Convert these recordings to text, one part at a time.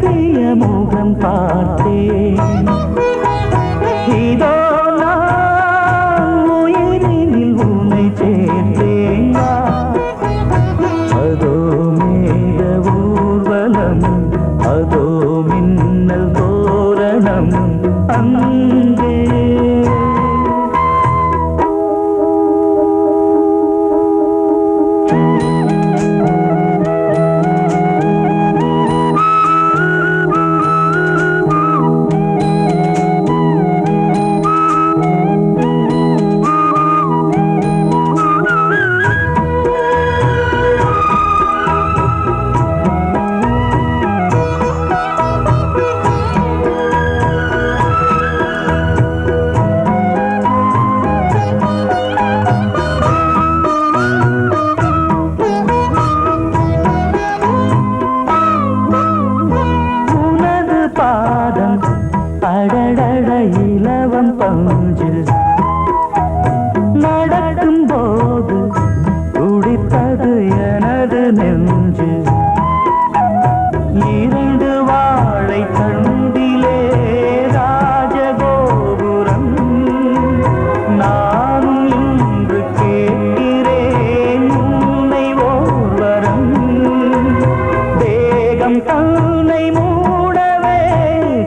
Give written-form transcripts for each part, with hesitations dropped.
அழகிய முகம் பார்த்தேன். இதோ நான் உயிரினில் உன்னை சேர்த்தேன். அதோ மேக ஊர்வலம், அதோ மின்னல் தோரணம் அங்கே. அடடட இலவம் பஞ்சு நடக்கும் போது துடித்தது எனது நெஞ்சு. இரண்டு வாழை தண்டிலே ராஜகோபுரம், நானும் இன்று கேட்கிறேன் உன்னை ஓர்வரம். தேகம் தன்னை மூடவே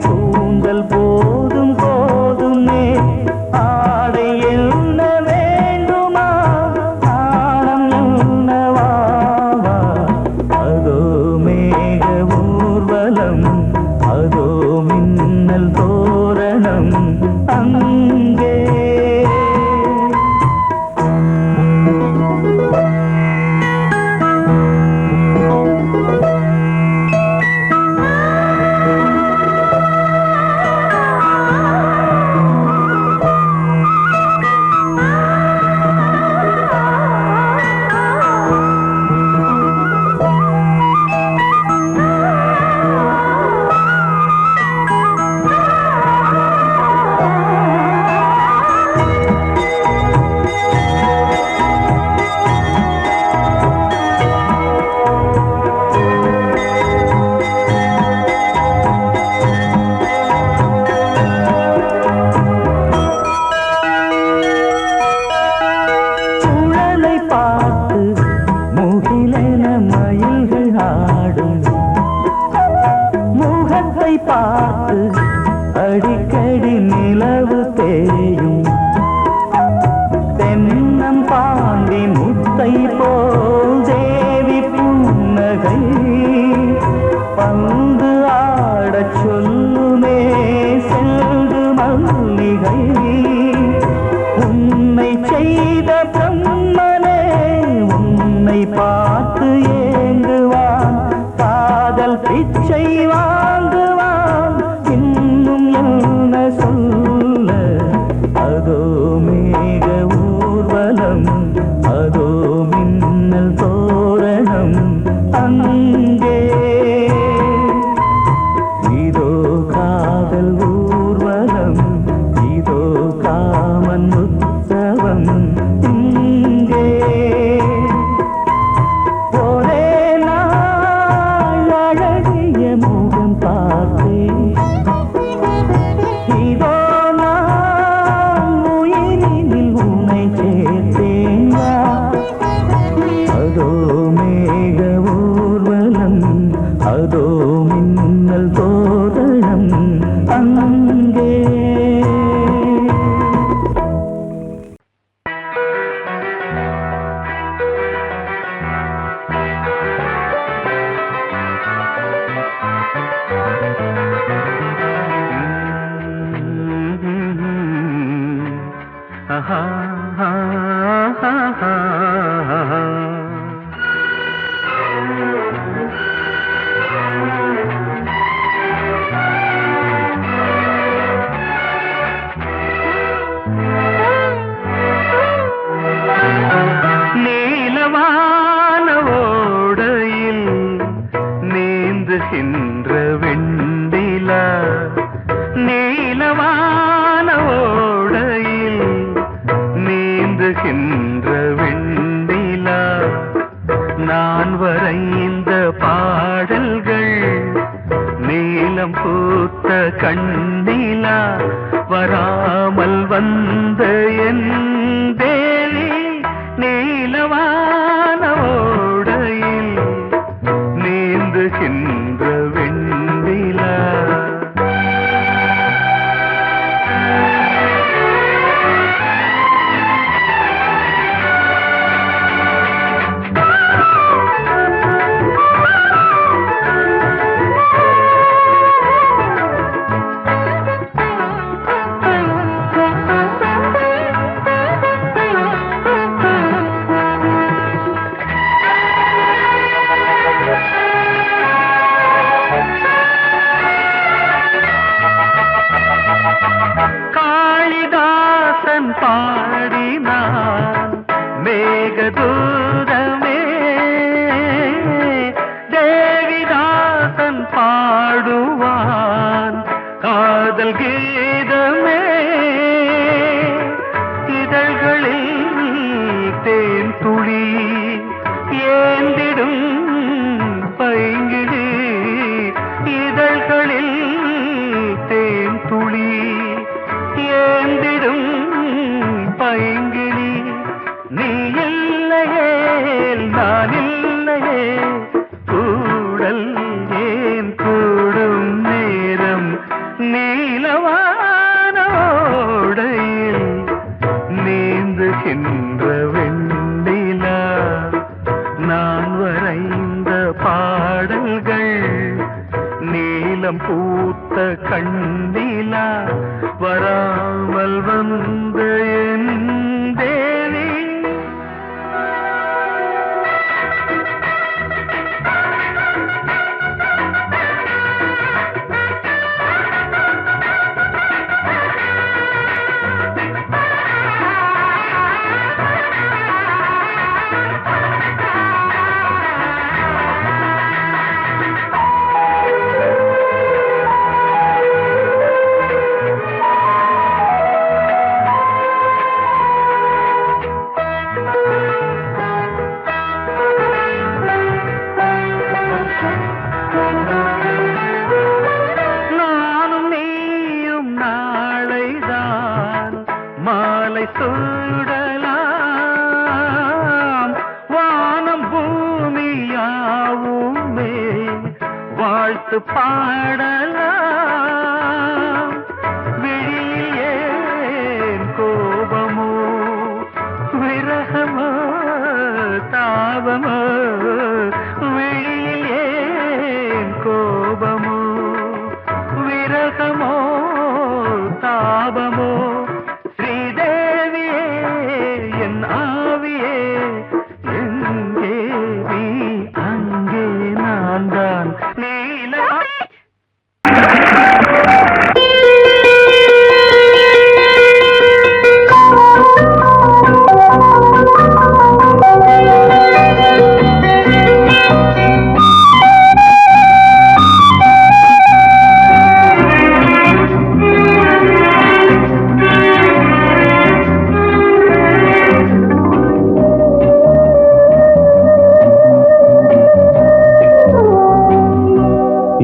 கூந்தல் போதும் போதுமே, ஆடை என்ன வேண்டுமா, ஆடம் என்னவாவா. அதோ மேக ஊர்வலம், அதோ மின்னல் தோரணம் அங்கே. பார்த்து அடிக்கடி நிலவு தேயும், தென்னம் பாண்டி முத்தை போல் தேவி புன்னகை பந்து ஆடச் சொல்லுமே செல்து மல்லிகை. உன்னை செய்த பிரம்மனே உன்னை பார்த்து ஏங்குவான், காதல் பிச்சை வாங்குவான், இன்னும் என்ன சொல்ல. அதோ மேக ஊர்வலம், அதோ மின்னல் தோரணம் அங்கே. இதோ காதல் ஊர்வலம், இதோ காமன் உற்சவம் இங்கே. ஒரே நாள் அழகிய முகம் பார்த்தேன், இதோ நான் உயிரினில் உன்னை சேர்த்தேன். அதோ மேக ஊர்வலம், அதோ மின்னல் தோரணம் அங்கே. நீலவான ஓடையில் நீந்துகின்ற வெண்ணிலா, நீலவான ஓடையில் நீந்துகின்ற வெண்ணிலா, நான் வரைந்த பாடல்கள் நீ நீலம் பூத்த கண்ணிலா வராமல் வந்த என் தேவி நீலவான ஓடையில் நீந்துகின்ற வெண்ணிலா. காளிதாசன் பாடினான் மேகதூதமே, தேவிதாசன் பாடுவான் காதல் கீதமே. இதழ்களில் தேன் துளி ஏந்திடும் பைங்கிழி, இதழ்களில் தேன் துளி ஏந்திடும் பைங்கிளி. நீ இல்லையே நான் இல்லையே கூடல் ஏன் கூடும் நேரம் நீலவான ஓடையில் நீந்துகின்ற வெண்ணிலா. நான் வரைந்த பாடல்கள் நீலம் பூத்த கண்ணிலா வராமல் வந்த என் தேவி. நானும் நீயும் நாளைதான் மாலை சூடலாம். வானம் பூமியாவுமே வாழ்த்து பாடலாம். விழியில் ஏன் கோபமோ விரகமோ தாபமோ, விழியில் ஏன் கோபமோ விரகமோ தாபமோ. ஸ்ரீதேவியே என் ஆவியே எங்கே நீ அங்கே நான் தான் நீல.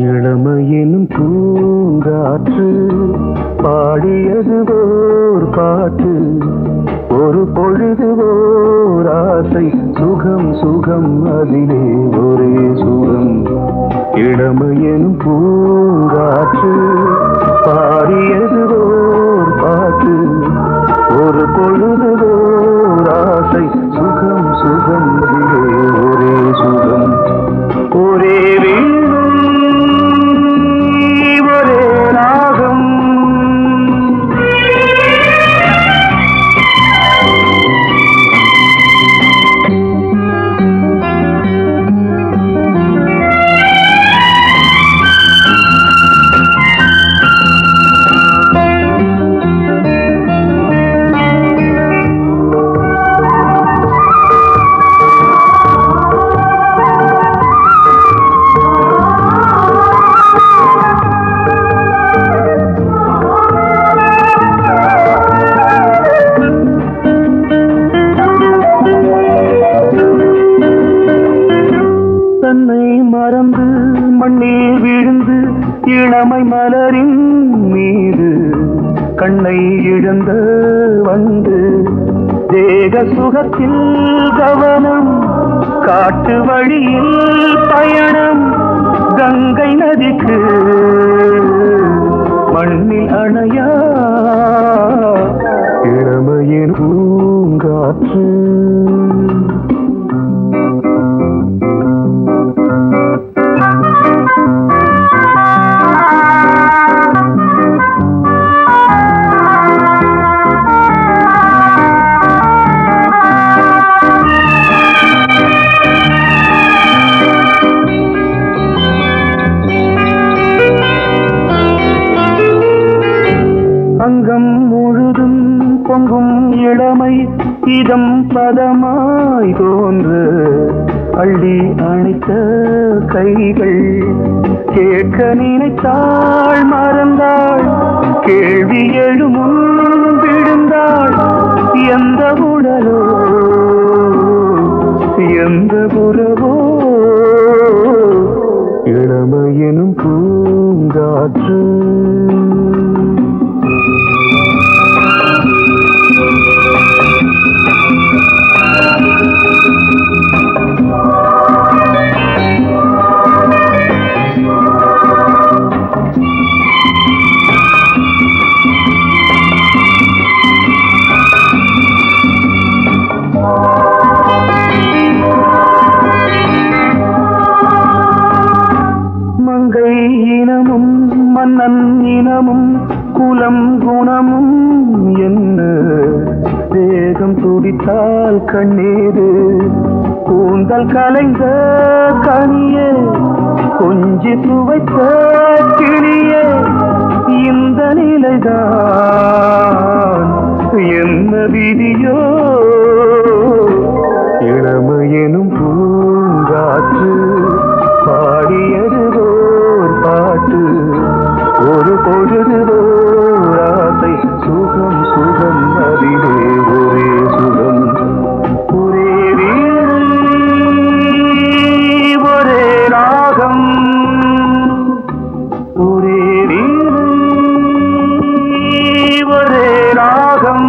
இளமையினும் பூங்காற்று பாடியது ஓர் பாட்டு, ஒரு பொழுது ஓர் ஆசை சுகம் சுகம் அதிலே ஒரே சுகம். இளமையினும் பூங்காற்று பாடியது ஓர் பாட்டு, ஒரு பொழுது ஓர் ஆசை சுகம் சுகம் அதிலே ஒரே சுகம். ஒரே வீடும் ஒரே ராகம், இளமை மலரின் மீது கண்ணை இழந்த வந்து தேக சுகத்தில் கவனம் காட்டு வழியில் பயணம் கங்கை நதிக்கு மண்ணில் அணையா இளமையின் பூங்காற்று அங்கம் முழுதும் பொங்கும் இளமை இதம் பதமாய் தோன்று அள்ளி அணைத்த கைகள் கேட்க நினைத்தாள் மறந்தாள் கேள்வி எழுமுன் விழுந்தாள் எந்த உடலோ எந்த புறவோ இளமையெனும் பூங்காற்று இனமும் மன்னன் இனமும் குலம் குணமும் என்ன வேகம் துடித்தால் கண்ணீரு கூந்தல் கலைந்த கனியே கொஞ்சி துவைத்த கிளியே இந்த நிலைதான் என்ன விதியோ இளமையெனும் பூங்காற்று பாடியது பாட்டு ஒரு பொழுது ஆசை சுகம் சுகம் அதிலே ஒரே சுகம் ஒரே ஒரே ராகம் ஒரே ஒரே ராகம்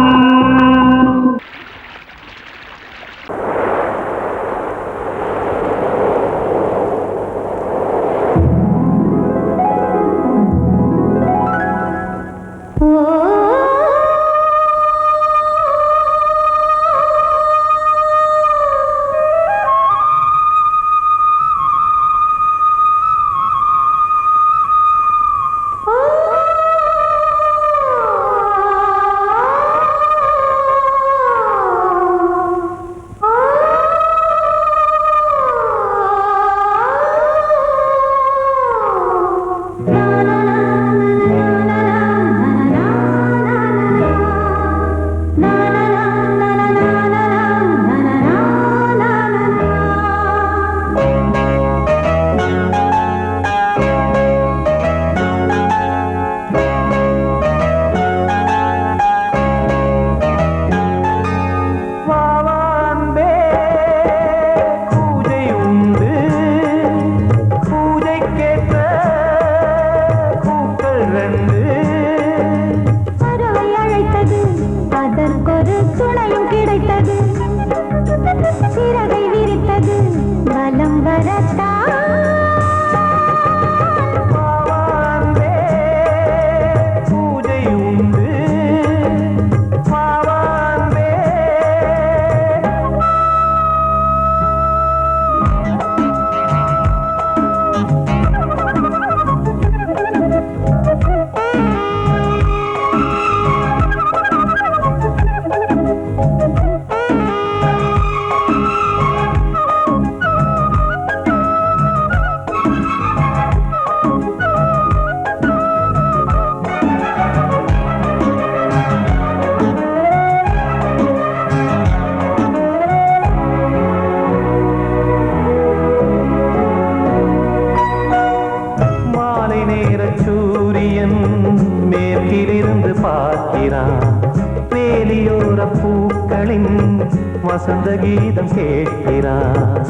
வசந்த கீதம் கேட்கிறான்.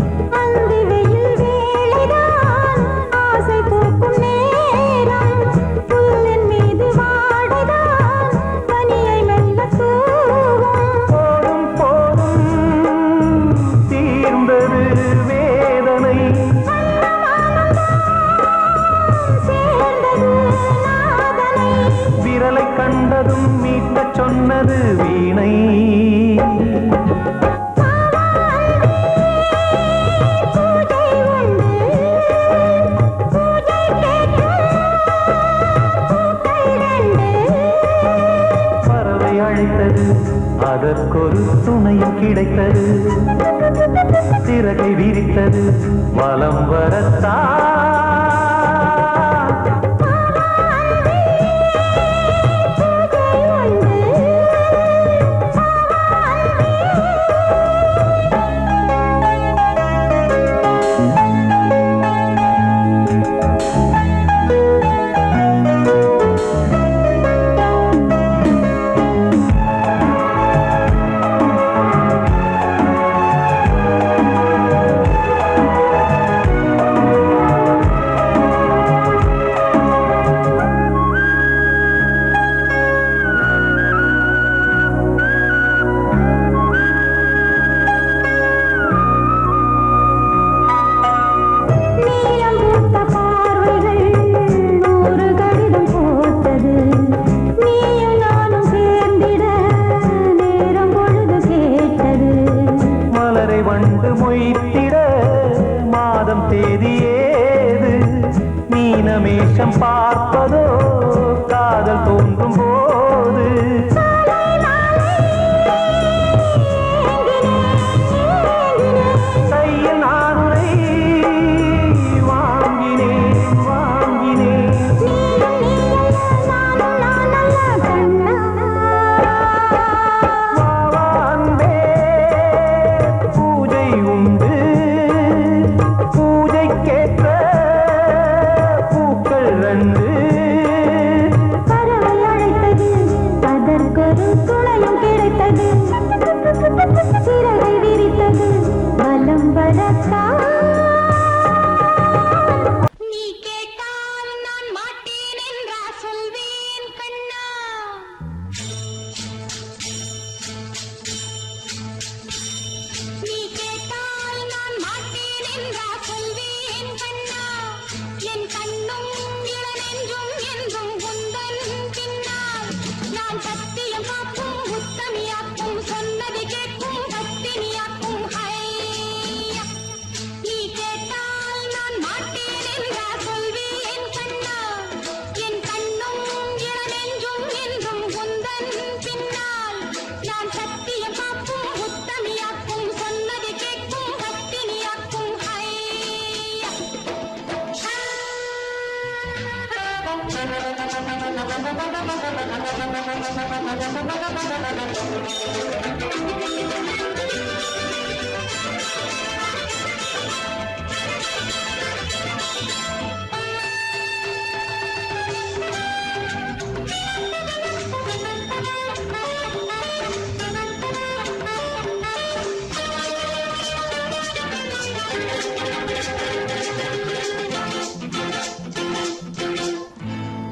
மீட்டதும் மீட்டச் சொன்னது வீணை. பறவை அழைத்தது, அதற்கொரு துணையும் கிடைத்தது. சிறகை விரித்தது, வலம் வரத்தான். வண்டு மொய்த்திட மாதம் தேதி ஏது? மீனமேஷம் பார்ப்பதோ காதல் தோன்றும் போது. கையில் நானுரை வாங்கினேன் வாங்கினேன். சிறகை விரித்தது, வலம் வரத்தான். நீ கேட்டால் நான் மாட்டேன் என்றா சொல்வேன் கண்ணா. நீ கேட்டால் நான் மாட்டேன் என்றா சொல்வேன் கண்ணா. என் கண்ணும் இளநெஞ்சும் என்றும் உந்தன் பின்னால். நான் சத்தியம் காக்கும் உத்தமியாக்கும் சொன்னது கேட்கும் பத்தினியாக்கும். ஹையா, நீ கேட்டால் நான் மாட்டேன் என்றா சொல்வேன் கண்ணா. என் கண்ணும் இளநெஞ்சும் என்றும் உந்தன் பின்னால். நான் சத்தியம் காக்கும் உத்தமியாக்கும் சொன்னது கேட்கும் பத்தினியாக்கும். ஹையா.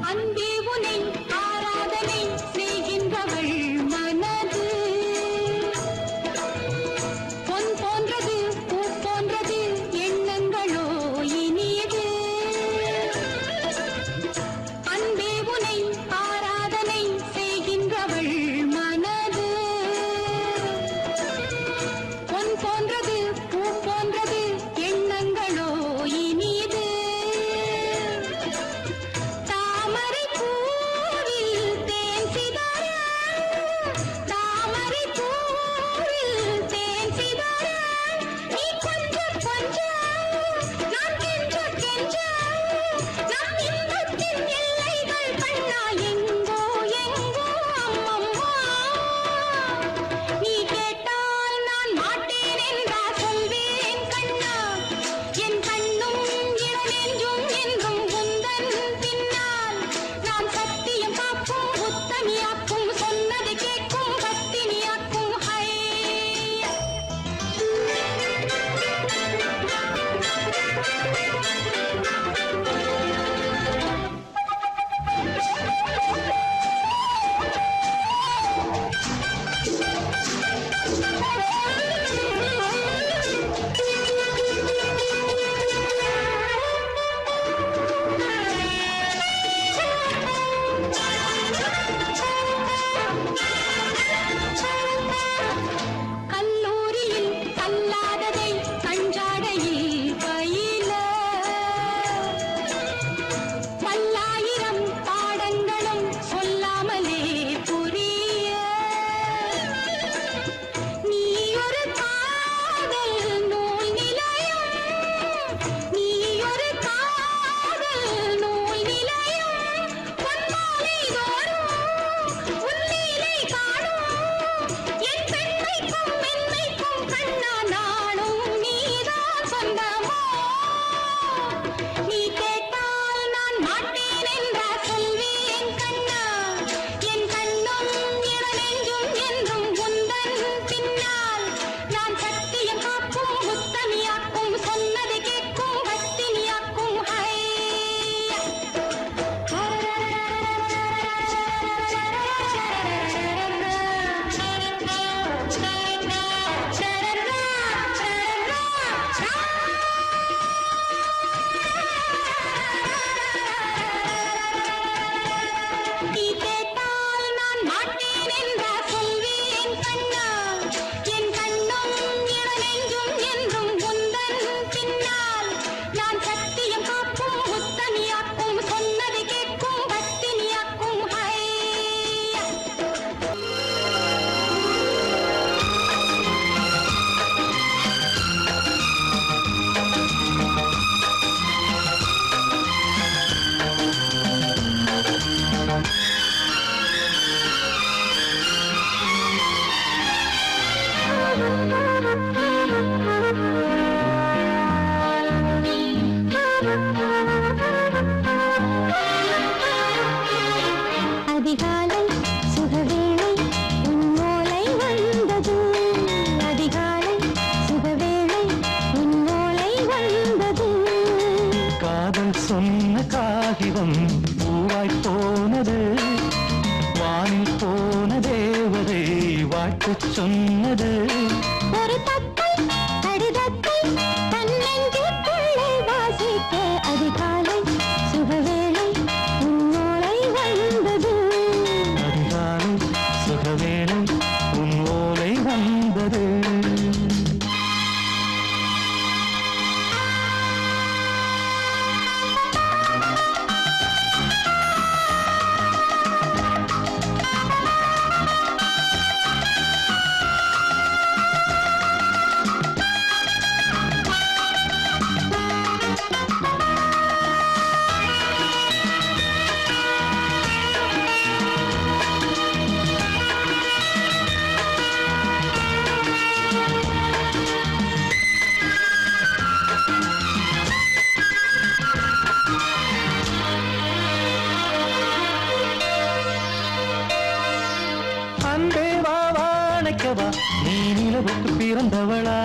அன்பே உனை ஆராதனை செய்கின்றவள் மனது. பூவாய் போனது வானில் போன தேவதை வாழ்த்து சொன்னது ஒரு தத்தை கடிதத்தை தன்னெஞ்சுக்குள்ளே வாசிக்க அதிகாலை சுகவேளை உன்னோலை வந்தது அதிகாலை சுகவேளை உன் ஓலை வந்தது நீ நிலவுக்கு பிறந்தவளா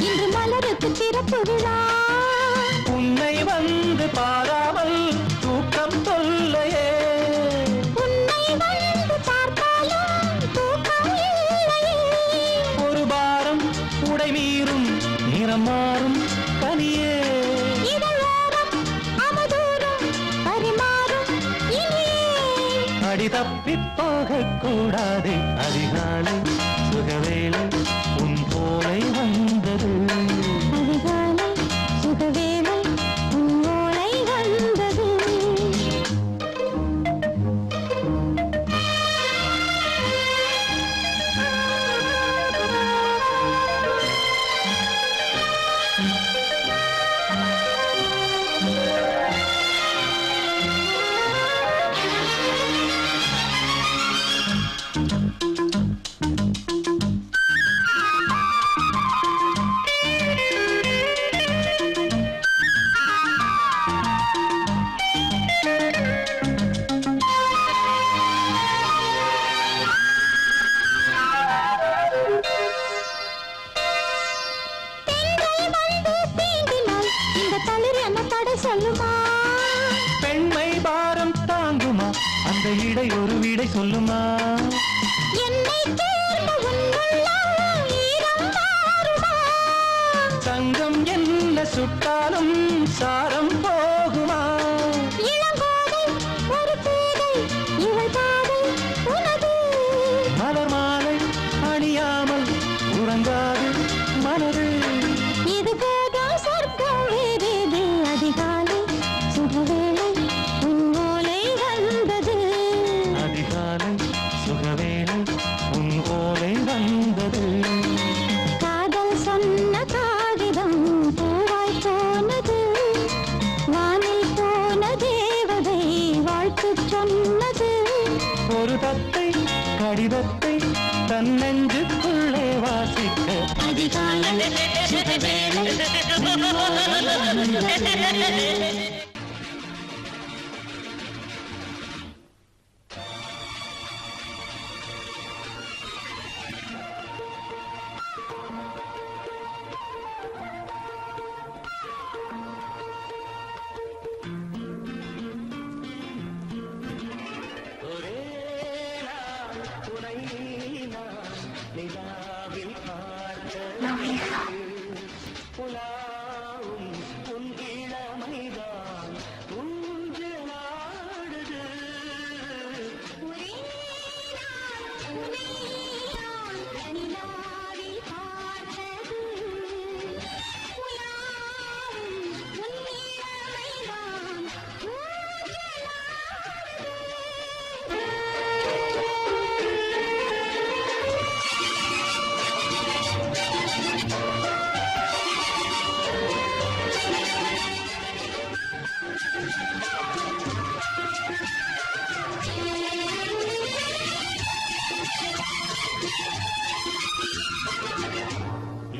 இன்று மலருக்கு திறப்பு விழா உன்னை வந்து பாராமல் தூக்கம் தொல்லையே உன்னை வந்து பார்த்தாலும் தூக்கம் இல்லையே ஒரு பாரம் உடை மீறும் நிறம் மாறும் கனியே இதழோரம் அவதூறும் பரிமாறும் இனியே அடி தப்பிப் போகக் கூடாதே அதிகாலை சுகவேளை உன் போலை வந்தது அதிகாலை சுகவேளை உன்னோலை வந்தது சொல்லுமா பெண்மை பாரம் தாங்குமா அந்த இடை ஒரு விடை சொல்லுமா என்னை தேர்ந்த உன்னுள்ளம் ஈரம் மாறுமா தங்கம் என்ன சுட்டாலும் சாரம் போகுமா இளங்கோதை ஒரு பேதை இவள் பாதை உனது மலர் மாலை அணியாமல் உறங்காது மனது இது போதும் சொர்க்கம் வேறேது அதிகாலை சுகவேளை உன்னோலை வந்தது அதிகாலை சுகவேளை உன் ஓலை வந்தது காதல் சொன்ன காகிதம் பூவாய் போனது வானில் போன தேவதை வாழ்த்து சொன்னது ஒரு தத்தை கடிதத்தை தன்னெஞ்சுக்குள்ளே வாசிக்க அதிகாலை சுகவேளை உன்னோலை வந்தது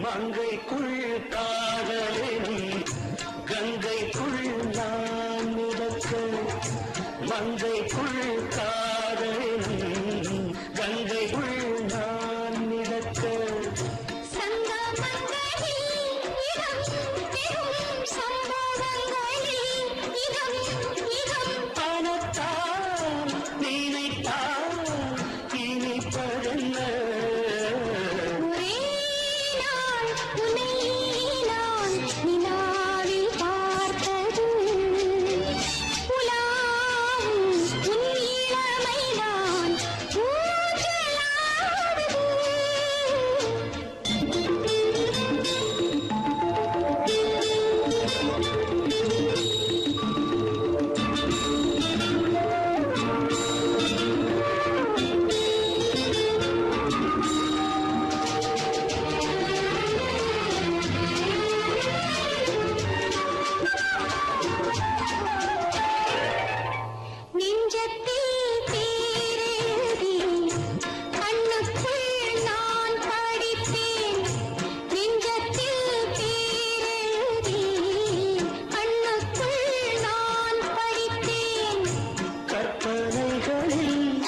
மங்கைக்குள் காதலினும் கங்கைக்குள் நான் மிதக்க மங்கைக்குள் காதலினும் கங்கைக்குள் நான் மிதக்க சங்கமங்களில் இடம் பெறும் சம்பவங்கள் பணத்தால் நினைத்தால் இனிப்பதென்ன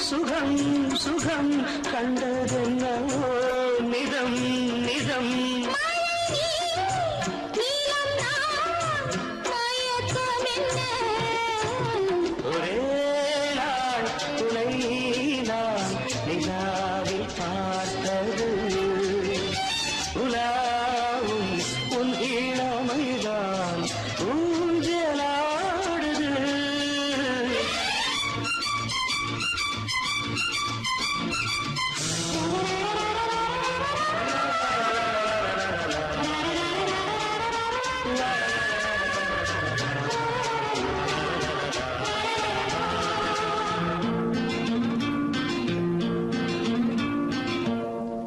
சுகம் சுகம் கண்டதென்னவோ நிதம் நிதம் ஒரே நாள் துணை நான் நிலாவில் பார்த்தது உலாவும் உன் இளமைதான் ஊஞ்சலாடுது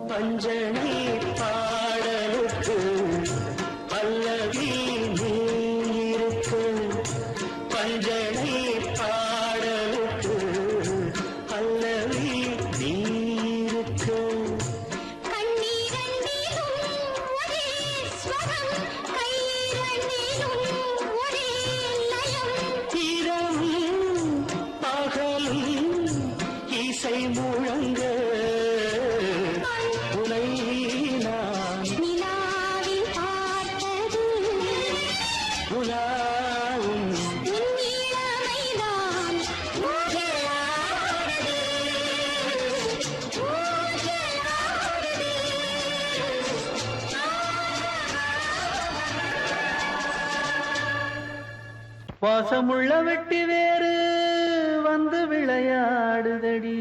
பஞ்சனை பாடலுக்கு பல்லவி நீருக்கு பஞ்சனை பாடலுக்கு பல்லவி நீருக்கு இரவும் பகலும் இசை முழங்க உனை நான் உலாவும் பாசமுள்ள வெட்டி வேறு வந்து விளையாடுதடி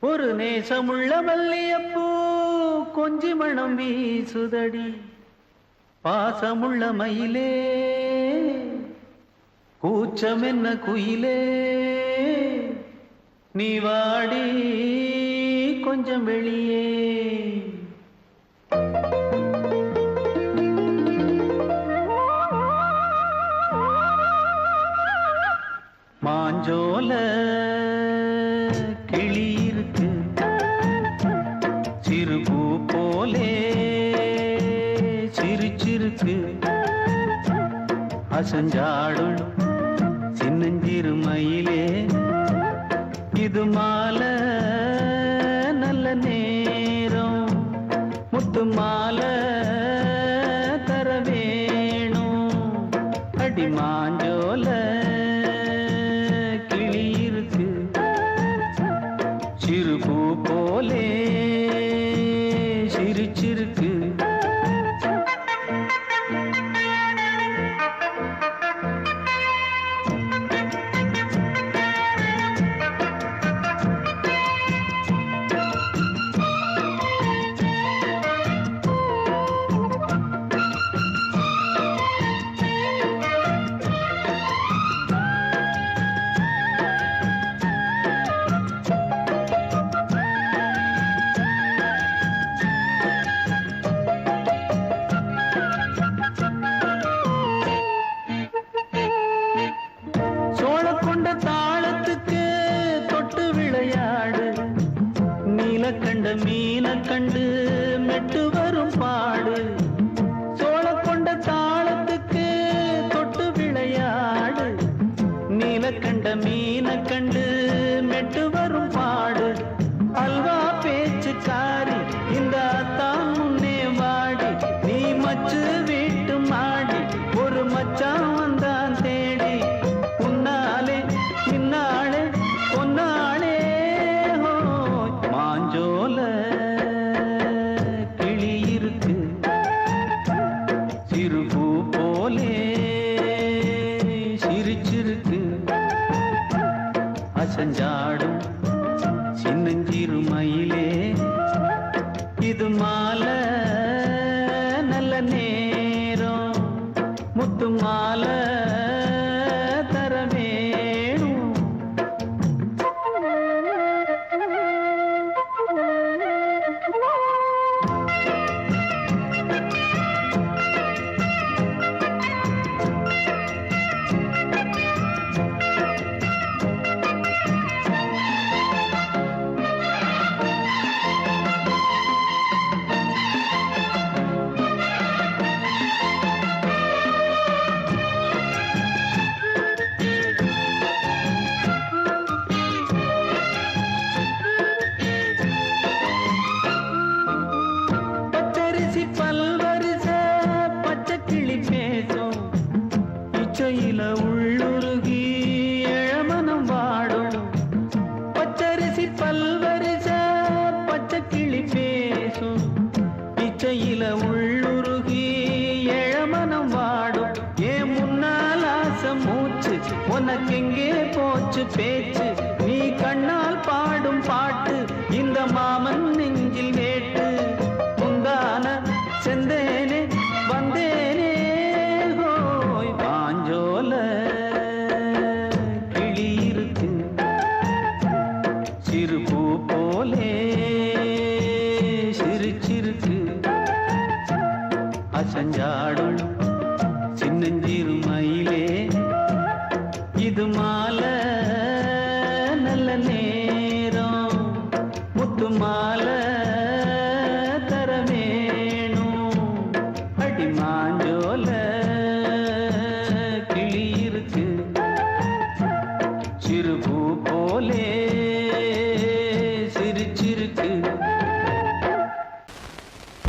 ஒரு நேசமுள்ள மல்லியப்பூ கொஞ்சி மணம் வீசுதடி பாசமுள்ள மயிலே கூச்சம் என்ன குயிலே நீ வாடி கொஞ்சம் வெளியே மாஞ்சோல கிளி இருக்கு சிறுபூ போலே சிரிச்சிருக்கு அசஞ்சாடும் சின்னஞ்சிறு மயிலே இது மாலை நல்ல நேரம் முத்து மாலை தர வேணும் அடி மாஞ்சோல கிளி இருக்கு சிறுபூ போலே சிரிச்சிருக்கு இச்சையில உள்ளுருகி இளமனம் வாடும் பச்சரிசி பல்வரிச பச்சை கிளி பேசும் இச்சையில உள்ளுருகி இளமனம் வாடும் ஏன் முன்னால் ஆசை மூச்சு உனக்கெங்கே போச்சு பேச்சு நீ கண்ணால் பாடும் பாட்டு இந்த மாமன் நெஞ்சில் வேட்டு முந்தான செந்தேனே வந்தேனே ஹோய் பாஞ்சோல கிளி இருக்கு சிறு பூ போலே சிரிச்சிருக்கு அசஞ்சாடும் சின்னஞ்சிறு மயிலே இது மாலை நல்ல நேரம் முத்து மாலை தர வேணும் அடி மாஞ்சோல கிளி இருக்கு சிறு பூ போலே சிரிச்சிருக்கு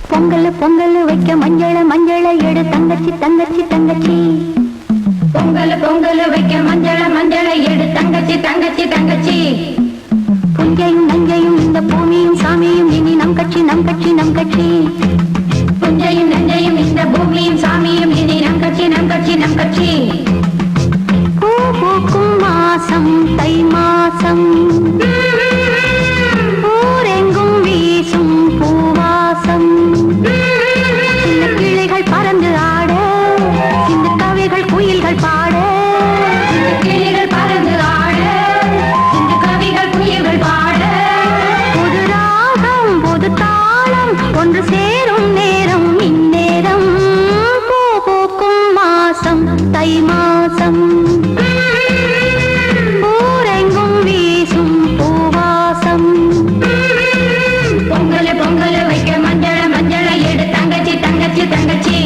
பொங்கல் பொங்கல் வைக்க மஞ்சள எடு தங்கச்சி தங்கச்சி தங்கச்சி பொங்கல் பொங்கல் வைக்க மஞ்சள எடு தங்கச்சி தங்கச்சி தங்கச்சி புஞ்சையும் நஞ்சையும் இந்த பூமியும் சாமியும் இனி நம் கட்சி நம் கட்சி நம் கட்சி புஞ்சையும் நஞ்சையும் இந்த பூமியும் சாமியும் இனி நம் கட்சி நம் கட்சி நம் கட்சி பூ பூக்கும் மாசம் தை மாசம் ஊரெங்கும் வீசும் பூவாசம் சின்ன கிளைகள் பறந்து ஆட சின்ன கவிகள் குயில்கள் பாட சின்ன கிளைகள் பறந்து ஆட சின்ன கவிகள் குயில்கள் பாட புது ராகம் புது தாளம் ஒன்று சேரும் நேரம் இந்நேரம் பூ பூக்கும் மாசம் தை மாசம் ஊரெங்கும் வீசும் பூவாசம் பொங்கல் பொங்கல் வைக்க மஞ்சள எடு தங்கச்சி தங்கச்சி தங்கச்சி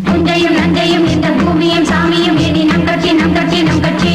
புஞ்சையும் நஞ்சையும் இந்த பூமியும் சாமியும் இனி நம் கட்சி நம் கட்சி நம் கட்சி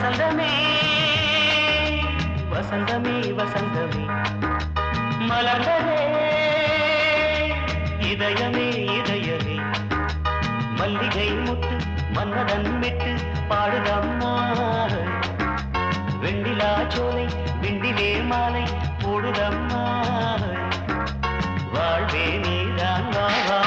வசந்தமே வசந்தமே வசந்தமே மலர்ந்ததே இதயமே இதயமே மல்லிகை முட்டு மன்னதன் மெட்டு பாடுதம்மா வெண்ணிலா சோலை விண்டிலே மாலை போடுதம்மா வாழ்வே நீதான் வா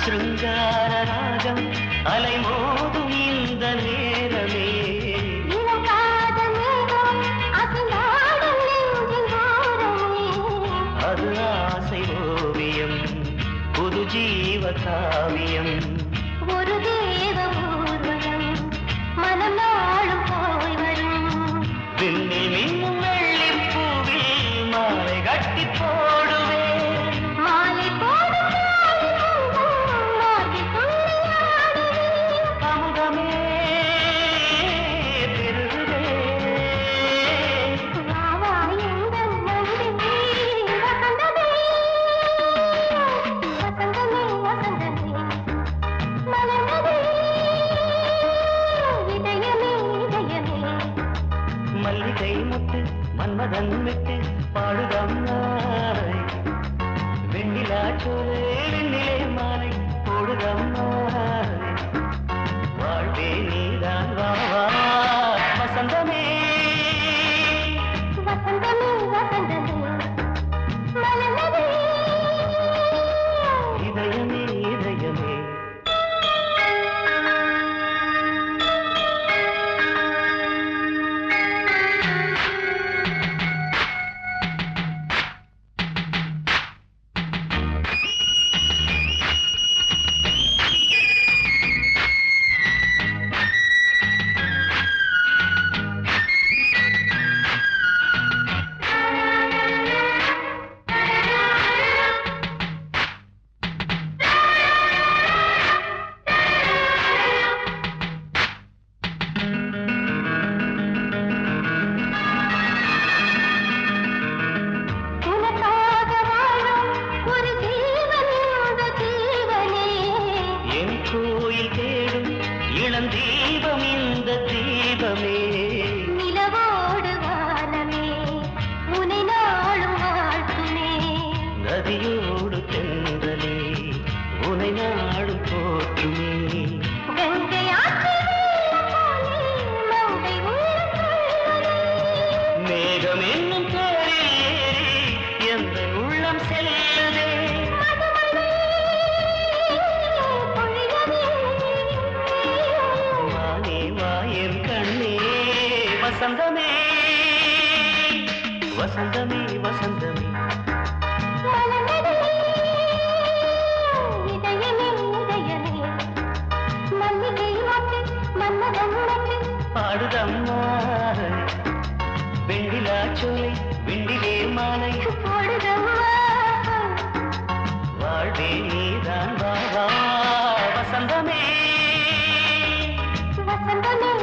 சிருங்கார ராகம் அலைமோதும் இந்த நேரமே அது ஆசை ஓவியம் புது ஜீவ காவியம் ஒரு தேவ ஊர்வலம் மனம் நாளும் போய் வரும் விண்ணில் மின்னும் வெள்ளி பூவில் மாலை கட்டி போடுவேன் மாலை போடும் அமுதமே பெருகுதே மல்லிகை முட்டு மன்மதன் விட்டு பாடுதம்மாய் வெண்ணிலா சோலை வெண்ணிலே மாலை போடுதம்மாய் வாழ்வே நீதான் வா வசந்தமே வசந்தமே வசந்தமே மலர்ந்ததே இதயமே இதயமே இளம் தீபம் இந்த தீபமே நிலவோடு வானமே உனை நாளும் வாழ்த்துமே நதியோடு தென்றலே உனை நாடும் போற்றுமே கங்கை ஆற்றில் மங்கை மேகம் என்னும் தேரில் ஏறி எந்த உள்ளம் செல்லுதே வசந்தமே வசந்தமே வசந்தமே இதயமே இதயமே மல்லிகை மட்டு மன்மதன் மட்டு பாடுதம்மா வெண்ணிலா சோலை வெண்டிலே மாலை போடுதம்மா வாழ்வே நீதான் வா வசந்தமே வசந்தமே